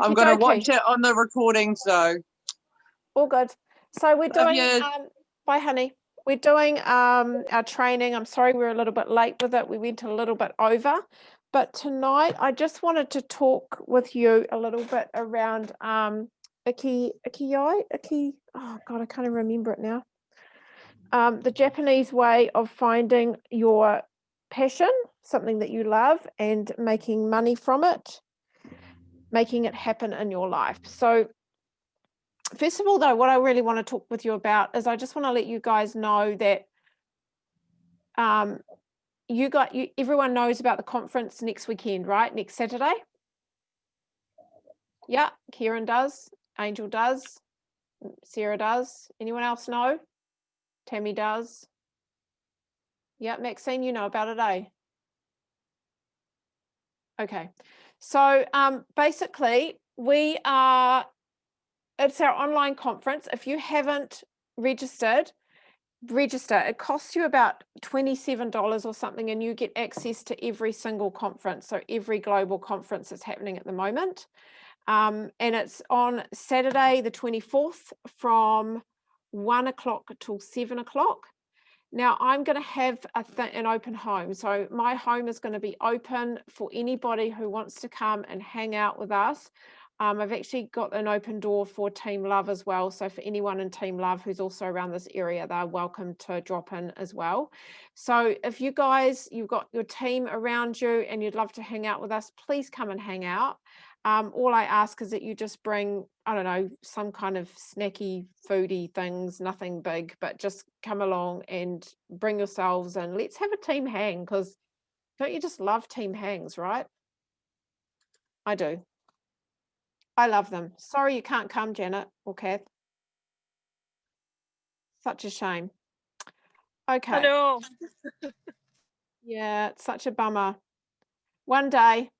I'm going to watch it on the recording, so. All good. So we're doing, you. bye honey. We're doing our training. I'm sorry we're a little bit late with it. We went a little bit over. But tonight I just wanted to talk with you a little bit around Ikigai. Oh God, I can't even remember it now. The Japanese way of finding your passion, something that you love, and making money from it, making it happen in your life. So first of all, though, what I really want to talk with you about is I just want to let you guys know that everyone knows about the conference next weekend, right? Next Saturday. Yeah, Kieran does, Angel does, Sarah does. Anyone else know? Tammy does. Yeah, Maxine, you know about it, eh? Okay. So basically, it's our online conference. If you haven't register. It costs you about $27 or something, and you get access to every single conference. So every global conference that's happening at the moment. And it's on Saturday, the 24th from 1 o'clock till 7 o'clock. Now I'm going to have an open home. So my home is going to be open for anybody who wants to come and hang out with us. I've actually got an open door for Team Love as well. So for anyone in Team Love who's also around this area, they're welcome to drop in as well. So if you've got your team around you and you'd love to hang out with us, please come and hang out. All I ask is that you just bring, I don't know, some kind of snacky, foodie things, nothing big, but just come along and bring yourselves and let's have a team hang, because don't you just love team hangs, right? I do. I love them. Sorry you can't come, Janet or Kath. Such a shame. Okay. I know. Yeah, it's such a bummer. One day.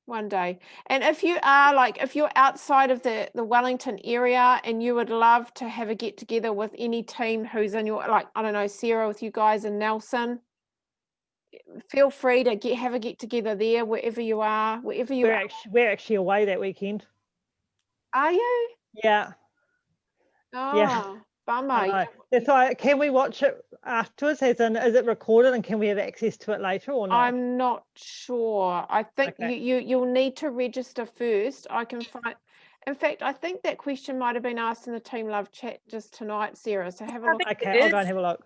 And if you're outside of the Wellington area and you would love to have a get together with any team who's in your, like, I don't know, Sarah with you guys in Nelson, feel free to have a get together there, wherever you are, We're actually away that weekend. Are you? Yeah. Oh, yeah. Bummer. So can we watch it afterwards? As in, is it recorded and can we have access to it later or not? I'm not sure. I think you'll need to register first. I can find. In fact, I think that question might have been asked in the Team Love chat just tonight, Sarah. So have a look. Okay, I'll go and have a look.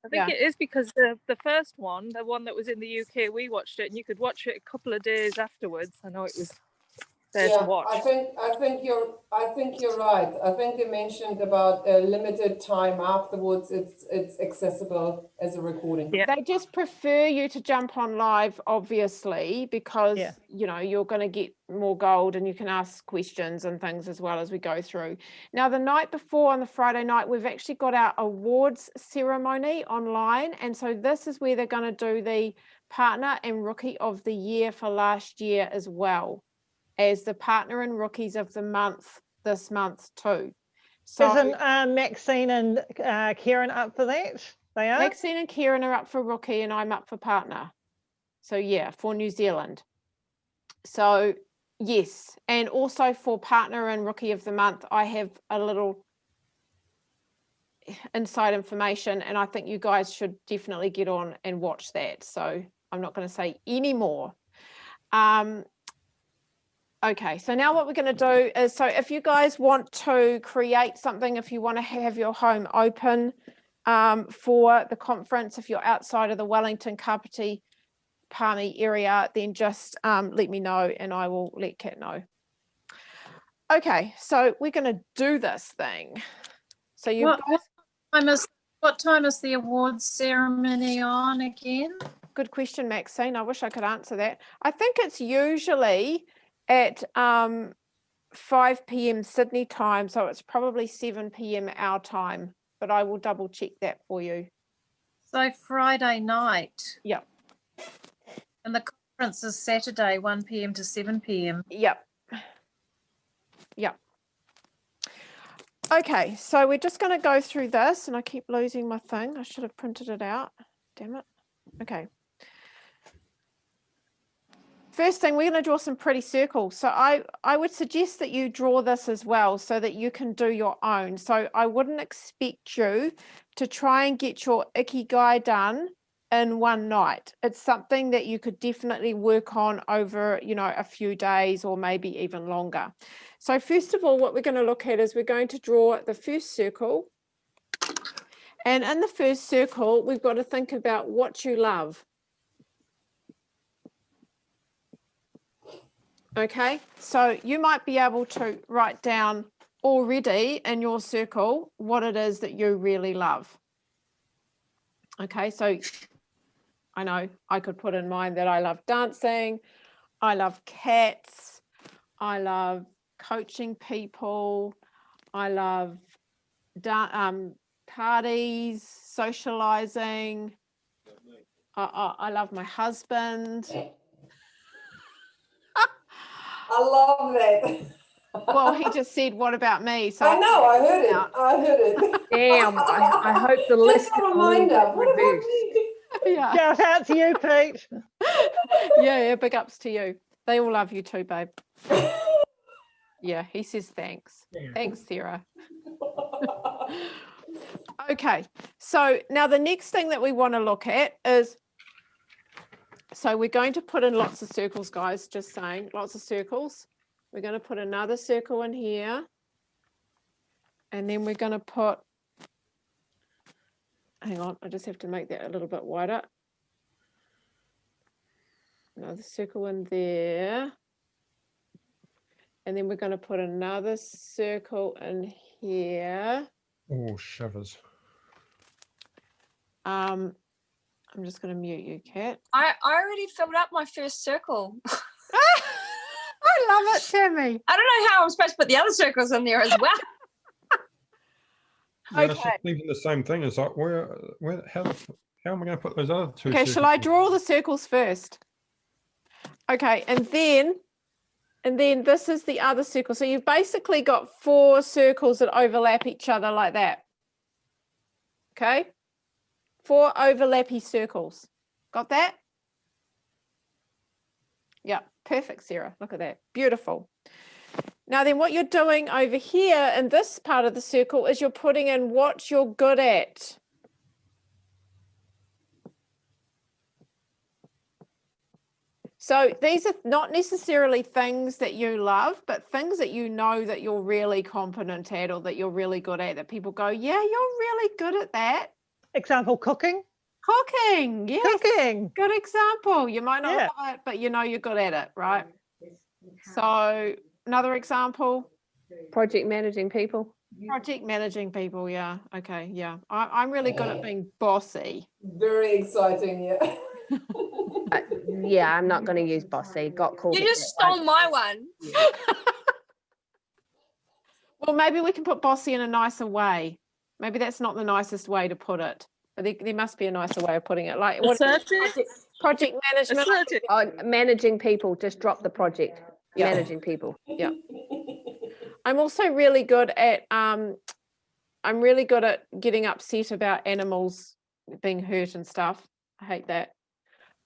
I think it is, because the first one, the one that was in the UK, we watched it, and you could watch it a couple of days afterwards. I know it was there to watch. I think you're right. I think they mentioned about a limited time afterwards. It's accessible as a recording. Yeah. They just prefer you to jump on live, obviously, because you're going to get more gold and you can ask questions and things as well as we go through. Now, the night before, on the Friday night, we've actually got our awards ceremony online, and so this is where they're going to do the partner and rookie of the year for last year as well as the partner and rookies of the month this month too. So isn't Maxine and Kieran up for that? They are? Maxine and Kieran are up for rookie and I'm up for partner. So yeah, for New Zealand. So yes, and also for partner and rookie of the month, I have a little inside information, and I think you guys should definitely get on and watch that. So I'm not going to say any more. Okay, so now what we're going to do is, so if you guys want to create something, if you want to have your home open for the conference, if you're outside of the Wellington, Kapiti, Palmy area, then just let me know and I will let Kat know. Okay, so we're going to do this thing. So what time is the awards ceremony on again? Good question, Maxine. I wish I could answer that. I think it's usually at 5 p.m. Sydney time, so it's probably 7 p.m. our time, but I will double check that for you. So Friday night. Yep. And the conference is Saturday, 1 p.m. to 7 p.m. Yep. Okay, so we're just going to go through this, and I keep losing my thing. I should have printed it out. Damn it. Okay. first thing, we're going to draw some pretty circles. So I would suggest that you draw this as well so that you can do your own. So I wouldn't expect you to try and get your Ikigai done in one night. It's something that you could definitely work on over, you know, a few days or maybe even longer. So first of all, what we're going to look at is we're going to draw the first circle. And in the first circle, we've got to think about what you love. Okay, so you might be able to write down already in your circle what it is that you really love. Okay, so I know I could put in mine that I love dancing, I love cats, I love coaching people, I love parties, socializing, I love my husband. I love that. Well, he just said, what about me? So I know, I heard it. I heard it. Damn, I hope the Just list a reminder. What about me? yeah. Shout out to you, Pete. Yeah, big ups to you. They all love you too, babe. Yeah, he says thanks. Thanks, Sarah. Okay, so now the next thing that we want to look at is, so we're going to put in lots of circles, guys, just saying, lots of circles. We're going to put another circle in here. And then we're going to put, hang on, I just have to make that a little bit wider. Another circle in there. And then we're going to put another circle in here. Oh, shivers. I'm just going to mute you, Kat. I already filled up my first circle. I love it, Tammy. I don't know how I'm supposed to put the other circles in there as well. Yeah, I was Okay. just thinking the same thing. It's like, how am I going to put those other two? Okay, shall I circles? draw the circles first? Okay, and then this is the other circle. So you've basically got 4 circles that overlap each other like that. Okay, 4 overlappy circles. Got that? Yeah, perfect, Sarah. Look at that. Beautiful. Now then what you're doing over here in this part of the circle is you're putting in what you're good at. So these are not necessarily things that you love, but things that you know that you're really competent at or that you're really good at, that people go, yeah, you're really good at that. Example, cooking. Cooking, yes. Cooking. Good example. You might not Yeah. love it, but you know you're good at it, right? So another example. Project managing people. Project managing people, yeah. Okay, yeah. I'm really good at being bossy. Very exciting, yeah. Yeah, I'm not going to use bossy. Got called. You it just that. stole my one. Well, maybe we can put bossy in a nicer way. Maybe that's not the nicest way to put it. But there must be a nicer way of putting it. Like what? Assertive. Project management. Assertive. Oh, managing people. Just drop the project. Yeah. Managing people. Yeah. I'm also really good at getting upset about animals being hurt and stuff. I hate that.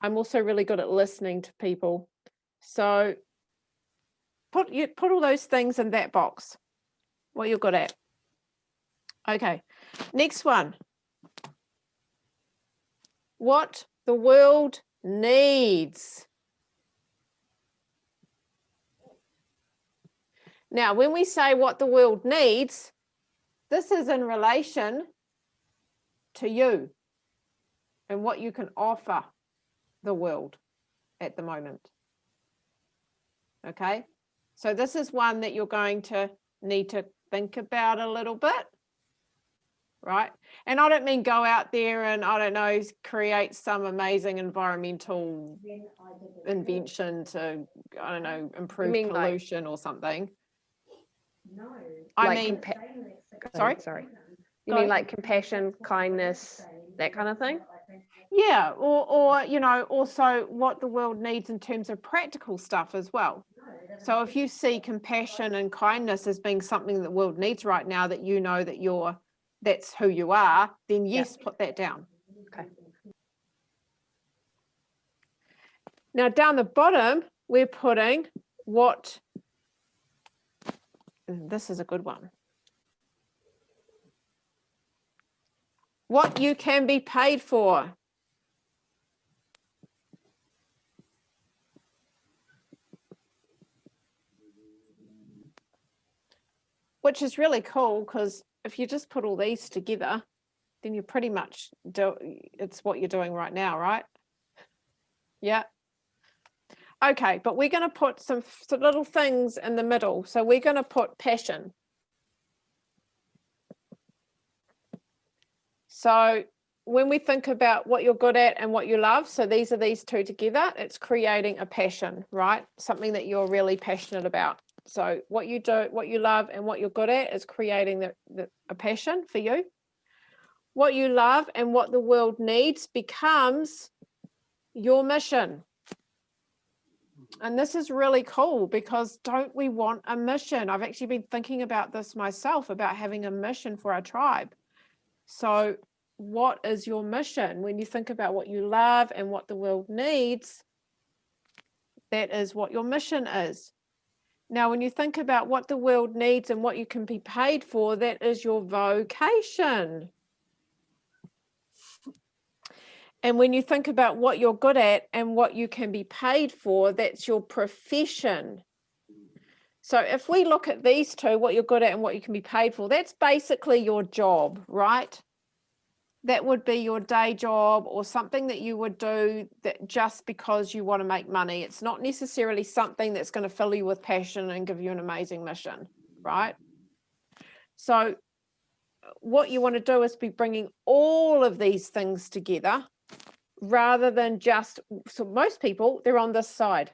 I'm also really good at listening to people. So put all those things in that box, what you're good at. Okay, next one. What the world needs. Now, when we say what the world needs, this is in relation to you and what you can offer the world at the moment. Okay, so this is one that you're going to need to think about a little bit, right? And I don't mean go out there and, I don't know, create some amazing environmental invention to, I don't know, improve pollution or something. No. I mean, sorry? You mean like compassion, kindness, that kind of thing? Yeah, or you know, also what the world needs in terms of practical stuff as well. So if you see compassion and kindness as being something that the world needs right now, that you know that that's who you are, then yes, put that down. Okay. Now down the bottom, we're putting what, this is a good one, what you can be paid for. Which is really cool, because if you just put all these together, then you pretty much do, it's what you're doing right now, right? Yeah. Okay, but we're going to put some little things in the middle. So we're going to put passion. So when we think about what you're good at and what you love, so these are these two together, it's creating a passion, right? Something that you're really passionate about. So what you do, what you love and what you're good at is creating a passion for you. What you love and what the world needs becomes your mission. And this is really cool, because don't we want a mission? I've actually been thinking about this myself, about having a mission for our tribe. So what is your mission? When you think about what you love and what the world needs, that is what your mission is. Now, when you think about what the world needs and what you can be paid for, that is your vocation. And when you think about what you're good at and what you can be paid for, that's your profession. So if we look at these two, what you're good at and what you can be paid for, that's basically your job, right? That would be your day job, or something that you would do that just because you want to make money. It's not necessarily something that's going to fill you with passion and give you an amazing mission, right? So what you want to do is be bringing all of these things together, rather than just, so most people, they're on this side.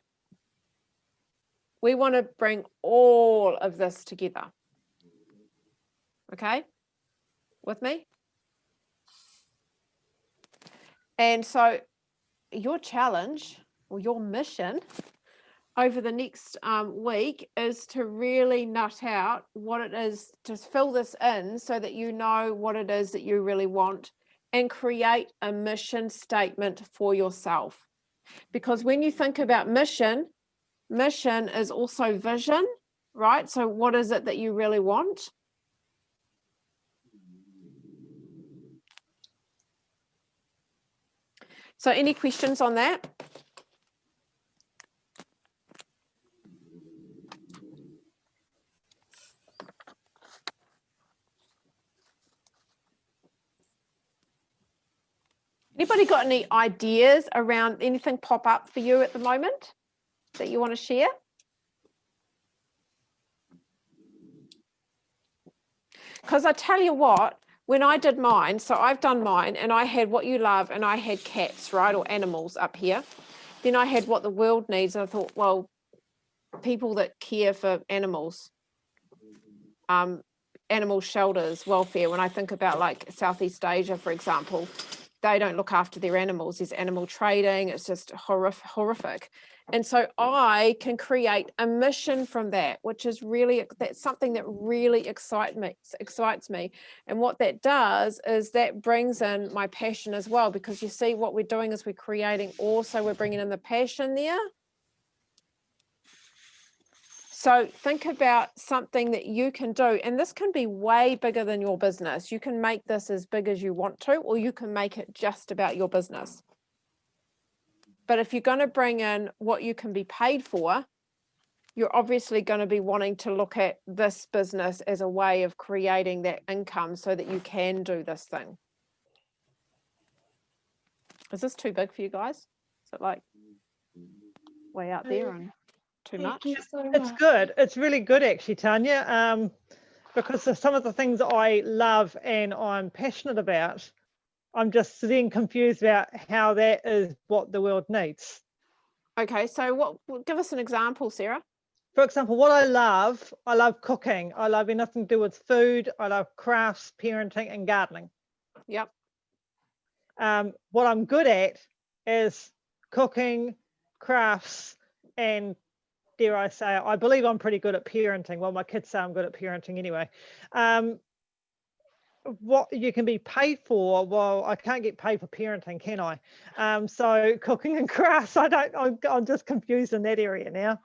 We want to bring all of this together. Okay? With me? And so your challenge, or your mission over the next week, is to really nut out what it is, to fill this in so that you know what it is that you really want, and create a mission statement for yourself. Because when you think about mission, mission is also vision, right? So what is it that you really want? So any questions on that? Anybody got any ideas around anything pop up for you at the moment that you want to share? Because I tell you what, when I did mine, so I've done mine, and I had what you love, and I had cats, right, or animals up here. Then I had what the world needs, and I thought, well, people that care for animals, animal shelters, welfare. When I think about like Southeast Asia, for example, they don't look after their animals. There's animal trading. It's just horrific. And so I can create a mission from that, which is really, that's something that really excites me. And what that does is that brings in my passion as well, because you see what we're doing is we're creating, also we're bringing in the passion there. So think about something that you can do, and this can be way bigger than your business. You can make this as big as you want to, or you can make it just about your business. But if you're going to bring in what you can be paid for, you're obviously going to be wanting to look at this business as a way of creating that income so that you can do this thing. Is this too big for you guys? Is it like way out there and too much? It's good. It's really good, actually, Tanya, because of some of the things I love and I'm passionate about. I'm just then confused about how that is what the world needs. Okay, so give us an example, Sarah. For example, what I love cooking. I love anything to do with food. I love crafts, parenting, and gardening. Yep. What I'm good at is cooking, crafts, and dare I say, I believe I'm pretty good at parenting. Well, my kids say I'm good at parenting anyway. what you can be paid for. Well, I can't get paid for parenting, can I? So cooking and crafts, I'm just confused in that area now.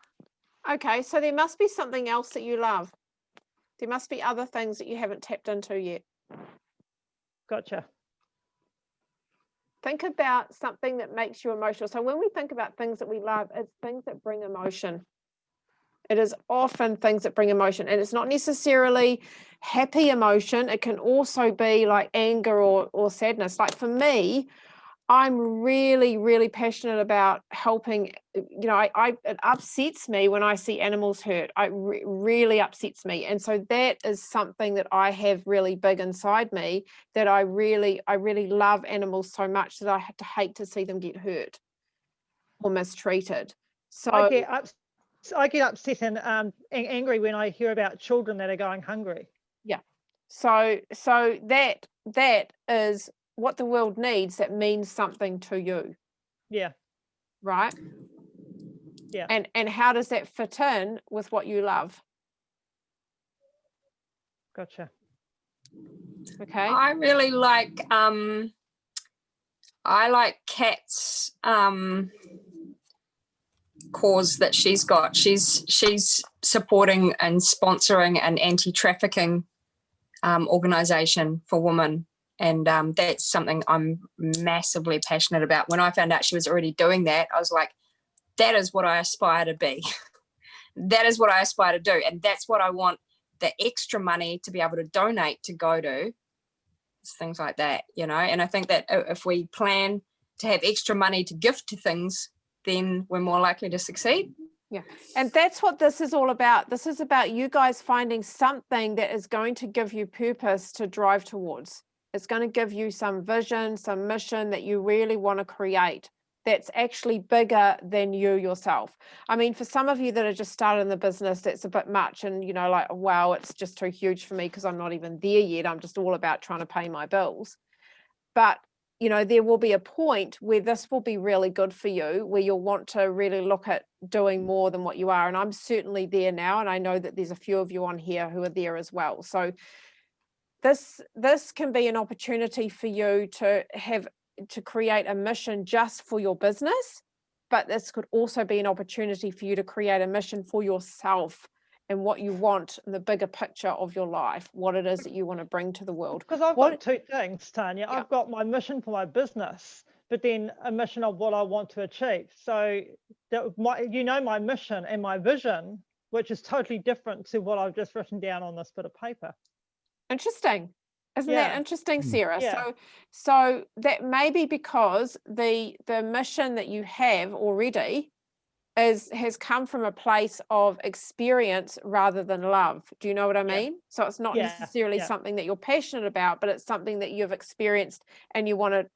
Okay, so there must be something else that you love. There must be other things that you haven't tapped into yet. Gotcha. Think about something that makes you emotional. So when we think about things that we love, it's things that bring emotion. It is often things that bring emotion, and it's not necessarily happy emotion. It can also be like anger or sadness. Like for me, I'm really, really passionate about helping. You know, it upsets me when I see animals hurt. It really upsets me. And so that is something that I have really big inside me, that I really love animals so much that I have to hate to see them get hurt or mistreated. So I get upset and angry when I hear about children that are going hungry. yeah. So that is what the world needs, that means something to you. Yeah. Right? Yeah. And how does that fit in with what you love? Gotcha. Okay. I really like Kat's cause that she's got. She's supporting and sponsoring an anti-trafficking organization for women. And that's something I'm massively passionate about. When I found out she was already doing that, I was like, that is what I aspire to be. That is what I aspire to do. And that's what I want the extra money to be able to donate to go to. Things like that, you know. And I think that if we plan to have extra money to gift to things, then we're more likely to succeed. Yeah. And that's what this is all about. This is about you guys finding something that is going to give you purpose to drive towards. It's going to give you some vision, some mission that you really want to create, that's actually bigger than you yourself. I mean, for some of you that are just started in the business, that's a bit much, and you know, like, wow, it's just too huge for me because I'm not even there yet. I'm just all about trying to pay my bills. But you know, there will be a point where this will be really good for you, where you'll want to really look at doing more than what you are. And I'm certainly there now, and I know that there's a few of you on here who are there as well. So this can be an opportunity for you to create a mission just for your business, but this could also be an opportunity for you to create a mission for yourself and what you want in the bigger picture of your life, what it is that you want to bring to the world. Because I've got two things, Tanya. Yeah. I've got my mission for my business, but then a mission of what I want to achieve. So my mission and my vision, which is totally different to what I've just written down on this bit of paper. Interesting. Isn't that interesting, Sarah? Yeah. So that may be because the mission that you have already has come from a place of experience rather than love. Do you know what I mean? So it's not necessarily something that you're passionate about, but it's something that you've experienced and you want to,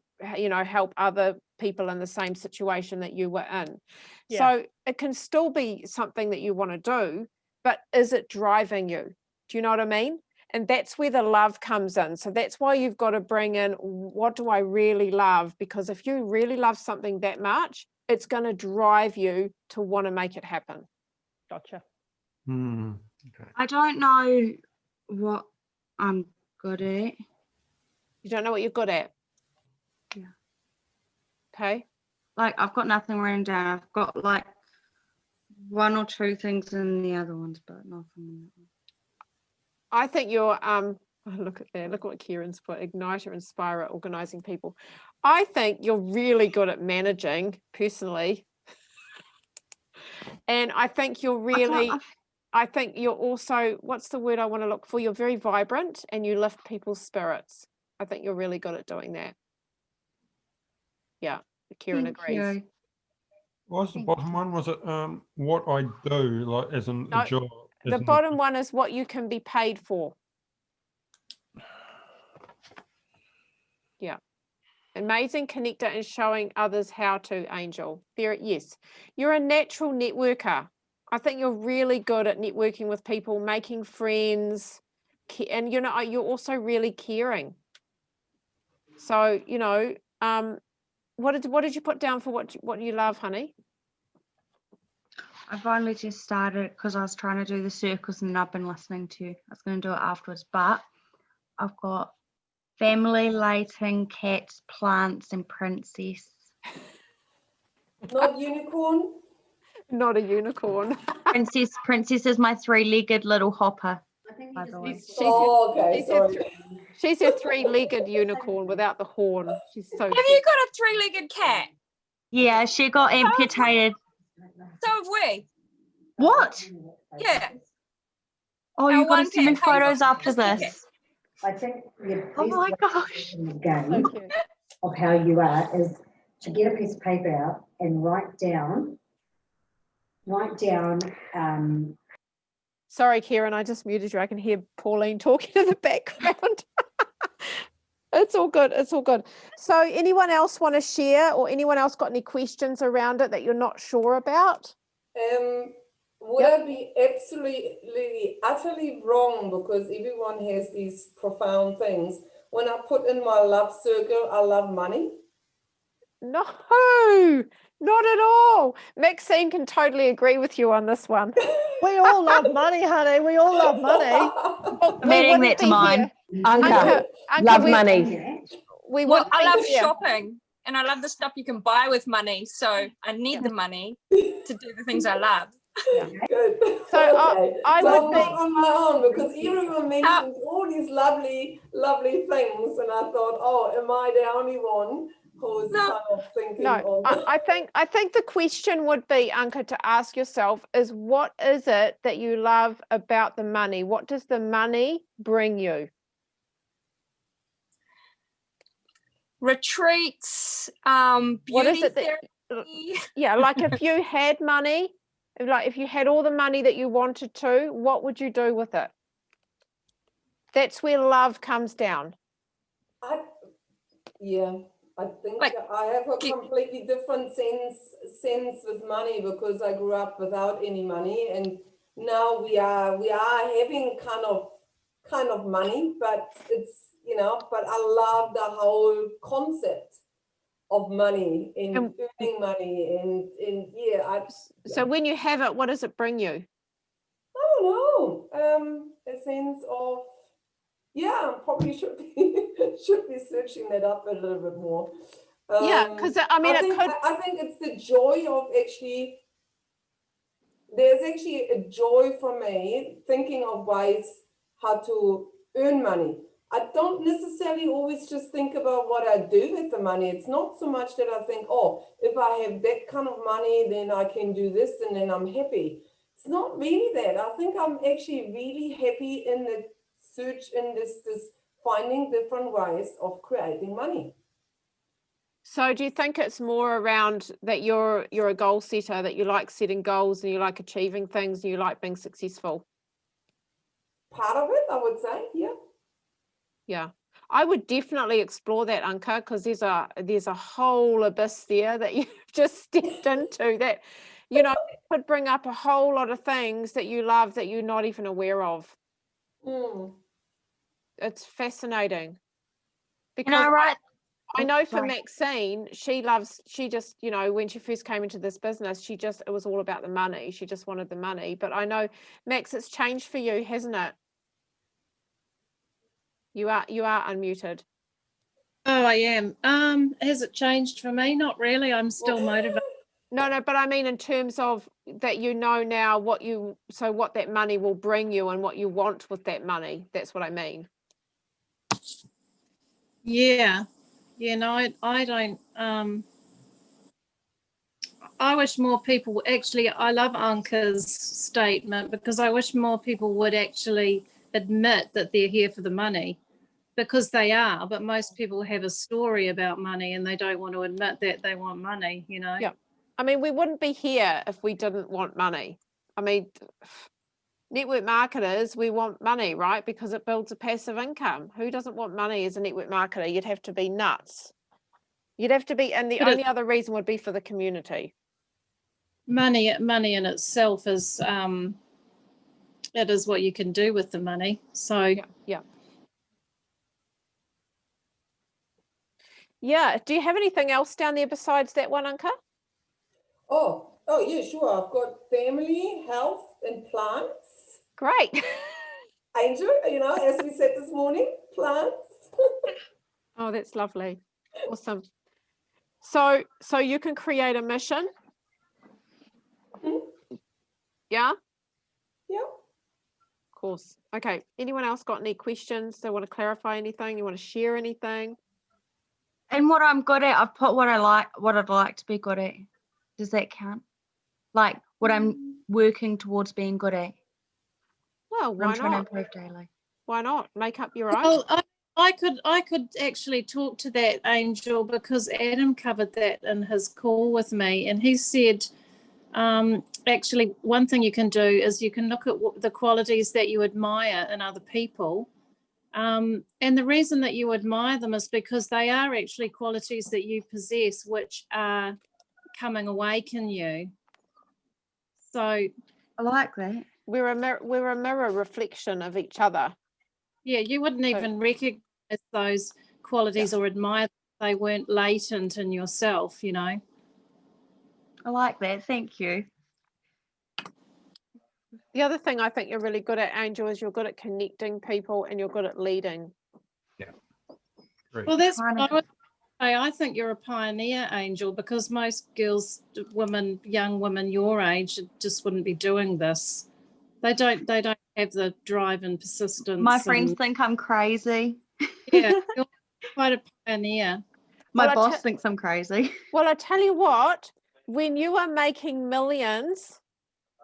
you know, help other people in the same situation that you were in. So it can still be something that you want to do, but is it driving you? Do you know what I mean? And that's where the love comes in. So that's why you've got to bring in, what do I really love? Because if you really love something that much, it's going to drive you to want to make it happen. Gotcha. Okay. I don't know what I'm good at. You don't know what you're good at? Yeah. Okay. Like, I've got nothing written down. I've got like one or two things in the other ones, but nothing in that one. I think you're, look at that, look what Kieran's put, igniter, inspirer, organizing people. I think you're really good at managing personally. And I think you're really, I think you're also, what's the word I want to look for? You're very vibrant and you lift people's spirits. I think you're really good at doing that. Yeah, Kieran agrees. What was the bottom one? Was it what I do, like as in a job? The bottom one is what you can be paid for. Yeah. Amazing connector and showing others how to, Angel. Yes. You're a natural networker. I think you're really good at networking with people, making friends, and you know, you're also really caring. So, you know, what did you put down for what you love, honey? I've only just started because I was trying to do the circles and I've been listening to you. I was going to do it afterwards, but I've got family, lighting, cats, plants, and princess. Not unicorn? Not a unicorn. Princess is my three-legged little hopper. By the way. She's her three-legged unicorn without the horn. She's so Have cute. you got a three-legged cat? Yeah, she got amputated. So have we. What? Yeah. Oh, Our you got one to send me cat, Hazel, photos after just a cat. this. I think the Oh best my way gosh. in the game So cute. of how you are is to get a piece of paper out and write down. Sorry, Kieran, I just muted you. I can hear Pauline talking in the background. It's all good. It's all good. So anyone else want to share, or anyone else got any questions around it that you're not sure about? Would I be absolutely, utterly wrong because everyone has these profound things? When I put in my love circle, I love money. No, not at all. Maxine can totally agree with you on this one. We all love money, honey. We all love money. Well, we Adding wouldn't that to be mine. here. Anka, love money. We Well, wouldn't I be love here. shopping and I love the stuff you can buy with money. So I need the money to do the things I love. Good. So okay. I so would I'm not on my own because everyone mentions all these lovely, lovely things, and I thought, oh, am I the only one who's kind of thinking? No, I think the question would be, Anka, to ask yourself is, what is it that you love about the money? What does the money bring you? Retreats, What is beauty it that, therapy. yeah, like if you had money, like if you had all the money that you wanted to, what would you do with it? That's where love comes down. I think Like, I have a completely different sense with money because I grew up without any money, and now we are having kind of money, but it's, you know, but I love the whole concept of money and earning money and yeah. So when you have it, what does it bring you? I don't know. A sense of, yeah, probably should be searching that up a little bit more. Yeah, because I mean, I think it's the joy of actually. There's actually a joy for me thinking of ways how to earn money. I don't necessarily always just think about what I do with the money. It's not so much that I think, oh, if I have that kind of money, then I can do this and then I'm happy. It's not really that. I think I'm actually really happy in the search in this finding different ways of creating money. So do you think it's more around that you're a goal setter, that you like setting goals and you like achieving things and you like being successful? Part of it, I would say, yeah. Yeah, I would definitely explore that, Anka, because there's a whole abyss there that you've just stepped into that, you know, could bring up a whole lot of things that you love that you're not even aware of. It's fascinating. Because I know for Maxine, she just, you know, when she first came into this business, it was all about the money. She just wanted the money. But I know, Max, it's changed for you, hasn't it? You are unmuted. Oh, I am. Has it changed for me? Not really. I'm still motivated. No, but I mean in terms of that, you know now what that money will bring you and what you want with that money. That's what I mean. Yeah. Yeah, no, I don't. I wish more people actually, I love Anka's statement because I wish more people would actually admit that they're here for the money, because they are, but most people have a story about money and they don't want to admit that they want money, you know? Yeah. I mean, we wouldn't be here if we didn't want money. I mean, network marketers, we want money, right? Because it builds a passive income. Who doesn't want money as a network marketer? You'd have to be nuts. You'd have to be, and the only other reason would be for the community. Money in itself is, it is what you can do with the money. So yeah. Do you have anything else down there besides that one, Anka? Oh yeah, sure. I've got family, health, and plants. Great. Angel, you know, as we said this morning, plants. Oh, that's lovely. Awesome. So you can create a mission. Yeah? Yeah. Of course. Okay. Anyone else got any questions? They want to clarify anything? You want to share anything? And what I'm good at, I've put what I'd like to be good at. Does that count? Like what I'm working towards being good at. Well, What I'm why trying to not? improve daily. Why not? Make up your own. Well, I could actually talk to that, Angel, because Adam covered that in his call with me, and he said actually one thing you can do is you can look at the qualities that you admire in other people, and the reason that you admire them is because they are actually qualities that you possess which are coming awake in you. So I like that. We're a mirror reflection of each other. yeah, you wouldn't even recognize those qualities or admire them if they weren't latent in yourself, you know. I like that. Thank you. The other thing I think you're really good at, Angel, is you're good at connecting people and you're good at leading. Yeah. Great. Well, that's what I would say. I think you're a pioneer, Angel, because most girls, women, young women your age just wouldn't be doing this. They don't have the drive and persistence. My friends think I'm crazy. Yeah, you're quite a pioneer. My boss thinks I'm crazy. Well, I tell you what, when you are making millions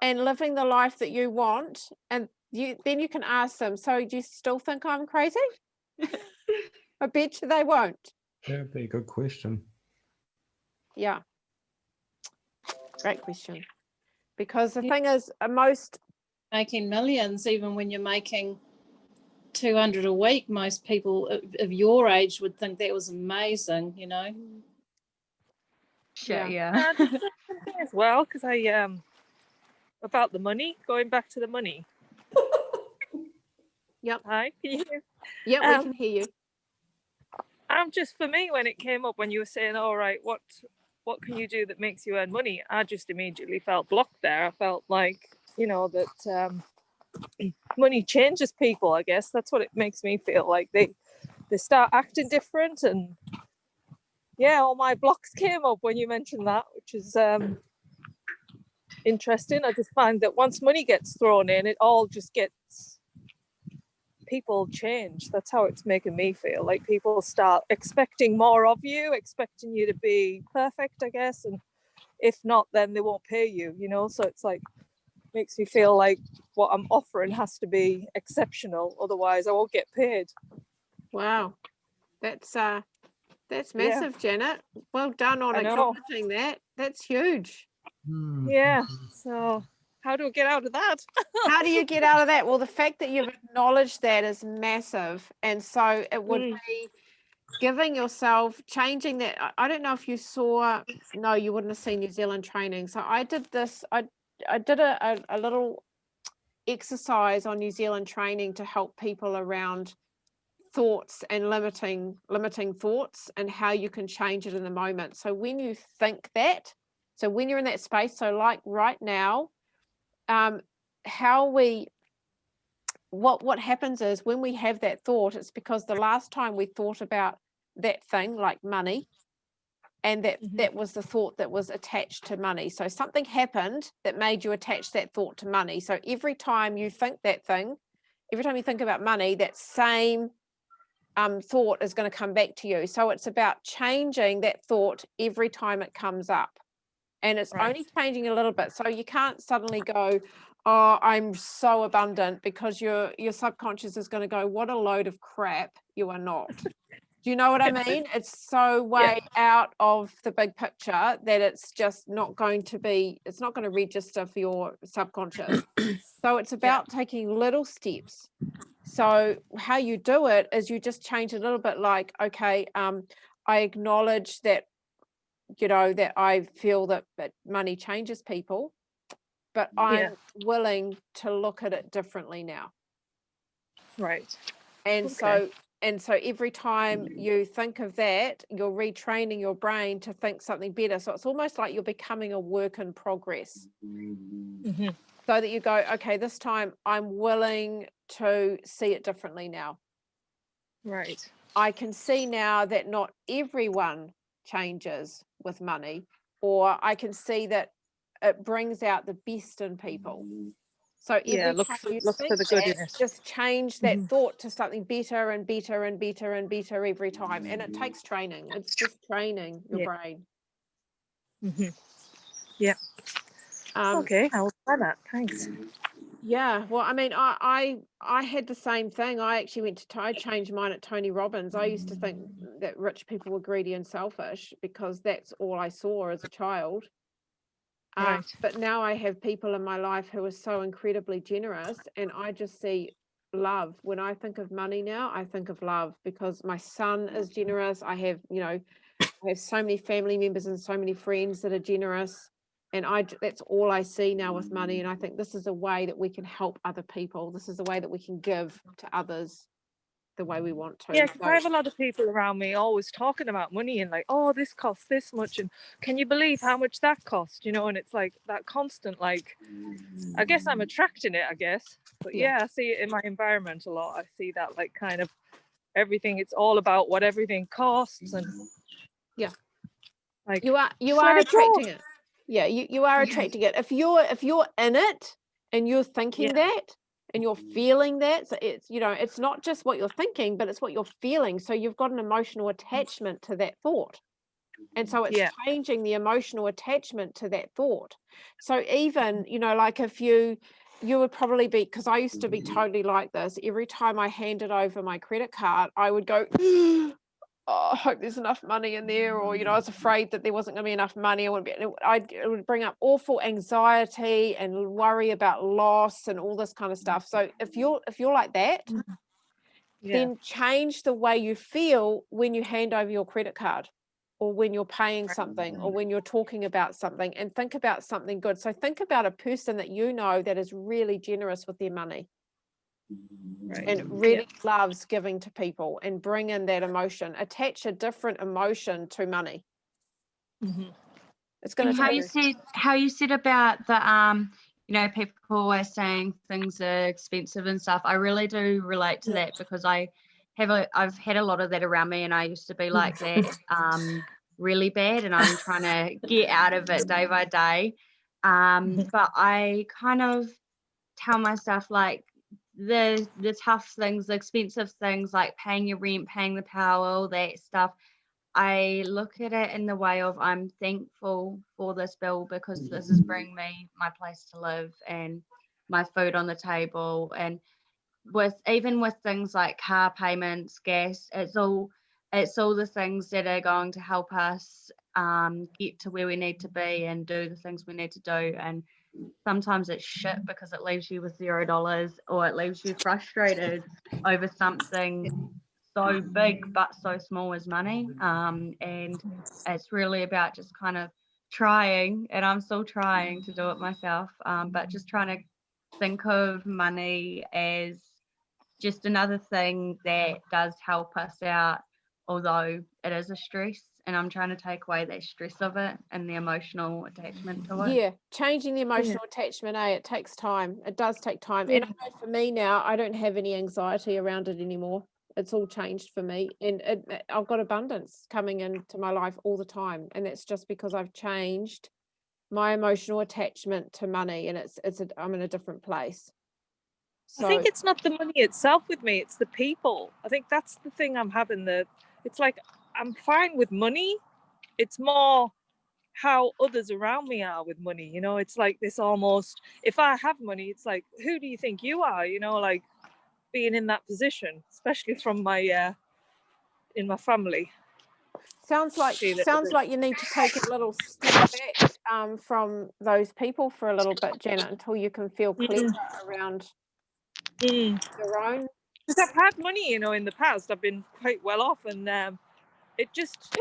and living the life that you want, and then you can ask them, so do you still think I'm crazy? I bet you they won't. That'd be a good question. Yeah. Great question. Because the thing is, most making millions, even when you're making 200 a week, most people of your age would think that was amazing, you know. Shit, yeah. As well, because I about the money, going back to the money. Yep. Hi, can you hear? Yeah, we can hear you. Just for me, when it came up, when you were saying, all right, what can you do that makes you earn money? I just immediately felt blocked there. I felt like, you know, that money changes people. I guess that's what it makes me feel like. They start acting different, and yeah, all my blocks came up when you mentioned that, which is interesting. I just find that once money gets thrown in, it all just gets, people change. That's how it's making me feel. Like people start expecting more of you, expecting you to be perfect, I guess, and if not, then they won't pay you, you know. So it's like, makes me feel like what I'm offering has to be exceptional, otherwise I won't get paid. Wow, that's massive, Janet. Well done on acknowledging that. That's huge. Yeah. So how do I get out of that? How do you get out of that? Well, the fact that you've acknowledged that is massive, and so it would be giving yourself, changing that. I don't know if you saw. No, you wouldn't have seen New Zealand training. So I did this. I did a little exercise on New Zealand training to help people around thoughts and limiting thoughts and how you can change it in the moment. So when you think that, so when you're in that space, so like right now, what happens is when we have that thought, it's because the last time we thought about that thing like money, and that was the thought that was attached to money. So something happened that made you attach that thought to money. So every time you think that thing, every time you think about money, that same thought is going to come back to you. So it's about changing that thought every time it comes up, and it's only changing a little bit. So you can't suddenly go, oh, I'm so abundant, because your subconscious is going to go, what a load of crap, you are not. Do you know what I mean? It's so way out of the big picture that it's just not going to be, it's not going to register for your subconscious. So it's about taking little steps. So how you do it is you just change a little bit, like, okay, I acknowledge that, you know, that I feel that money changes people, but I'm willing to look at it differently now. Right. And so every time you think of that, you're retraining your brain to think something better. So it's almost like you're becoming a work in progress. So that you go, okay, this time I'm willing to see it differently now. Right. I can see now that not everyone changes with money, or I can see that it brings out the best in people. So every look time for, you look for think the good that, in it. just change that thought to something better and better and better and better every time. And it takes training. It's just training your brain. Yeah. Okay, I'll try that. Thanks. Yeah, well, I mean, I had the same thing. I actually went to I changed mine at Tony Robbins. I used to think that rich people were greedy and selfish because that's all I saw as a child. Right. But now I have people in my life who are so incredibly generous, and I just see love. When I think of money now, I think of love because my son is generous. I have, I have so many family members and so many friends that are generous. And that's all I see now with money. And I think this is a way that we can help other people. This is a way that we can give to others the way we want to. Yeah, because I have a lot of people around me always talking about money and like, oh, this costs this much. And can you believe how much that cost? And it's like that constant, like, I guess I'm attracting it, I guess. But yeah, I see it in my environment a lot. I see that like kind of everything. It's all about what everything costs. And like, you are attracting it. Yeah, you are attracting it. If you're in it and you're thinking that and you're feeling that, so it's not just what you're thinking, but it's what you're feeling. So you've got an emotional attachment to that thought. And so it's changing the emotional attachment to that thought. So even, like if you would probably be, because I used to be totally like this, every time I handed over my credit card, I would go, oh, I hope there's enough money in there, or I was afraid that there wasn't going to be enough money. It would bring up awful anxiety and worry about loss and all this kind of stuff. So if you're like that, then change the way you feel when you hand over your credit card, or when you're paying something, or when you're talking about something, and think about something good. So think about a person that that is really generous with their money. And really loves giving to people, and bring in that emotion, attach a different emotion to money. It's going to how you said about the people always saying things are expensive and stuff. I really do relate to that because I've had a lot of that around me, and I used to be like that really bad, and I'm trying to get out of it day by day. But I kind of tell myself like the tough things, the expensive things like paying your rent, paying the power, all that stuff, I look at it in the way of I'm thankful for this bill because this is bringing me my place to live and my food on the table. And even with things like car payments, gas, it's all the things that are going to help us get to where we need to be and do the things we need to do. And sometimes it's shit because it leaves you with $0, or it leaves you frustrated over something so big but so small as money. And it's really about just kind of trying, and I'm still trying to do it myself, but just trying to think of money as just another thing that does help us out, although it is a stress. And I'm trying to take away that stress of it and the emotional attachment to it. Yeah, changing the emotional attachment, it takes time. It does take time. And I know for me now, I don't have any anxiety around it anymore. It's all changed for me, and I've got abundance coming into my life all the time, and that's just because I've changed my emotional attachment to money, and I'm in a different place. So, I think it's not the money itself with me, it's the people. I think that's the thing I'm having. It's like I'm fine with money. It's more how others around me are with money. It's like this almost, if I have money, it's like, who do you think you are? Like being in that position, especially from in my family. Sounds like you need to take a little step back from those people for a little bit, Janet, until you can feel clearer around your own. Because I've had money, in the past. I've been quite well off, and it just,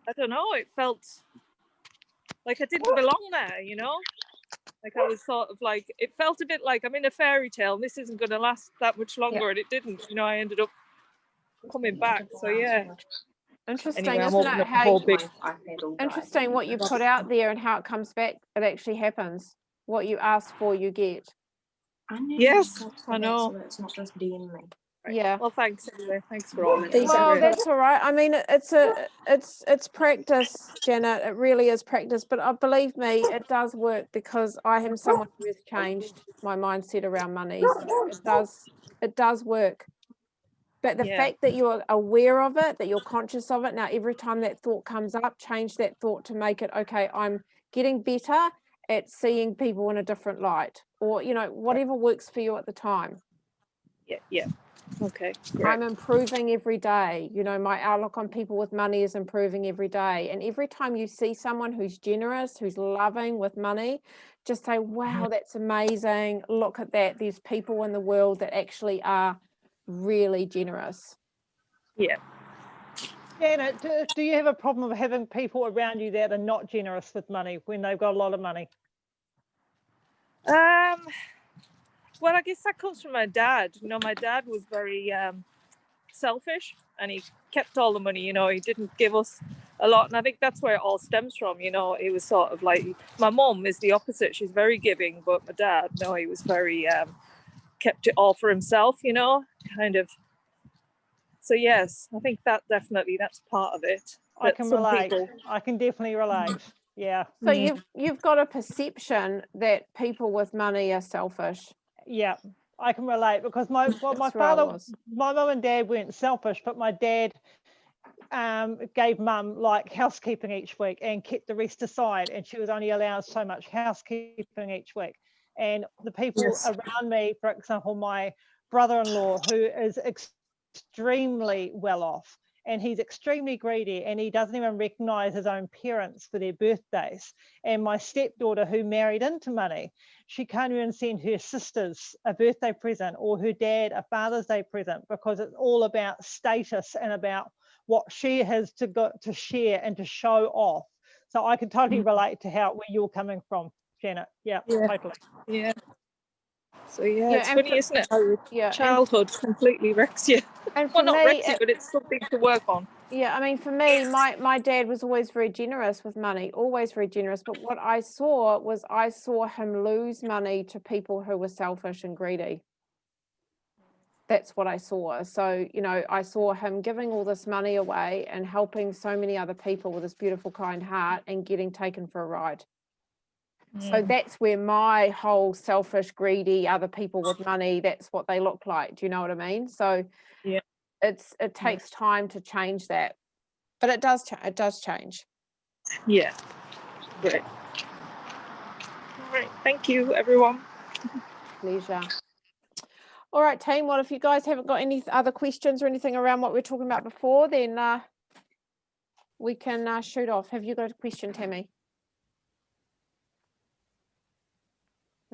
I don't know, it felt like I didn't belong there, Like I was sort of like, it felt a bit like I'm in a fairy tale and this isn't going to last that much longer, and it didn't. I ended up coming back. So yeah. Interesting, anyway, isn't it? Interesting what you put out there and how it comes back. It actually happens. What you ask for, you get. Yes, I know. It's not supposed to be in me. Right. Yeah. Well, thanks anyway. Thanks for all this. These Oh, are that's all right. I mean, it's practice, Janet. It really is practice. But believe me, it does work because I am someone who has changed my mindset around money. So it does work. But the fact that you're aware of it, that you're conscious of it, now every time that thought comes up, change that thought to make it, okay, I'm getting better at seeing people in a different light, or, you know, whatever works for you at the time. Yeah. Okay, great. I'm improving every day. You know, my outlook on people with money is improving every day. And every time you see someone who's generous, who's loving with money, just say, wow, that's amazing. Look at that. There's people in the world that actually are really generous. Yeah. Janet, do you have a problem of having people around you that are not generous with money when they've got a lot of money? Well, I guess that comes from my dad. You know, my dad was very selfish, and he kept all the money. You know, he didn't give us a lot, and I think that's where it all stems from. You know, it was sort of like, my mum is the opposite. She's very giving, but my dad, no, he was very kept it all for himself. You know, kind of. So yes, I think that's part of it. I can relate. I can definitely relate. Yeah. So you've got a perception that people with money are selfish. Yeah, I can relate because my mum and dad weren't selfish, but my dad gave mum like housekeeping each week and kept the rest aside, and she was only allowed so much housekeeping each week. And the people around me, for example, my brother-in-law, who is extremely well off, and he's extremely greedy, and he doesn't even recognize his own parents for their birthdays. And my stepdaughter, who married into money, she can't even send her sisters a birthday present or her dad a Father's Day present, because it's all about status and about what she has to share and to show off. So I can totally relate to where you're coming from, Janet. Yeah. Totally. Yeah. So it's funny, isn't it? How childhood completely wrecks you. And well, not wrecks you, but it's something to work on. Yeah, I mean, for me, my dad was always very generous with money, always very generous. But what I saw him lose money to people who were selfish and greedy. That's what I saw. So, you know, I saw him giving all this money away and helping so many other people with this beautiful, kind heart, and getting taken for a ride. So that's where my whole selfish, greedy, other people with money, that's what they look like. Do you know what I mean? So it takes time to change that, but it does change. Yeah. Great. All right. Thank you, everyone. Pleasure. All right, team. Well, if you guys haven't got any other questions or anything around what we were talking about before, then we can shoot off. Have you got a question, Tammy?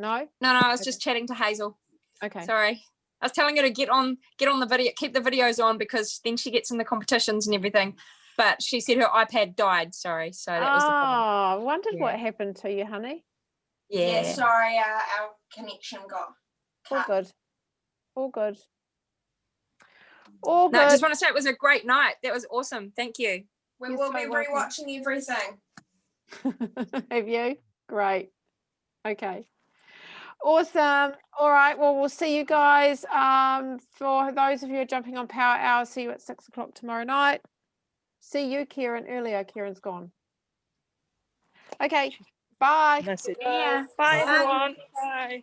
No? No, I was just chatting to Hazel. Okay. Sorry. I was telling her to get on the video, keep the videos on, because then she gets in the competitions and everything. But she said her iPad died, sorry. So that was the problem. Oh, I wondered what happened to you, honey. Yeah. Sorry, our connection got cut. All good. No, I just want to say it was a great night. That was awesome. Thank you. We will be rewatching everything. Have you? Great. Okay. Awesome. All right. Well, we'll see you guys. For those of you who are jumping on Power Hour, see you at 6 o'clock tomorrow night. See you, Kieran, earlier. Kieran's gone. Okay. Bye. Bye, everyone. Bye.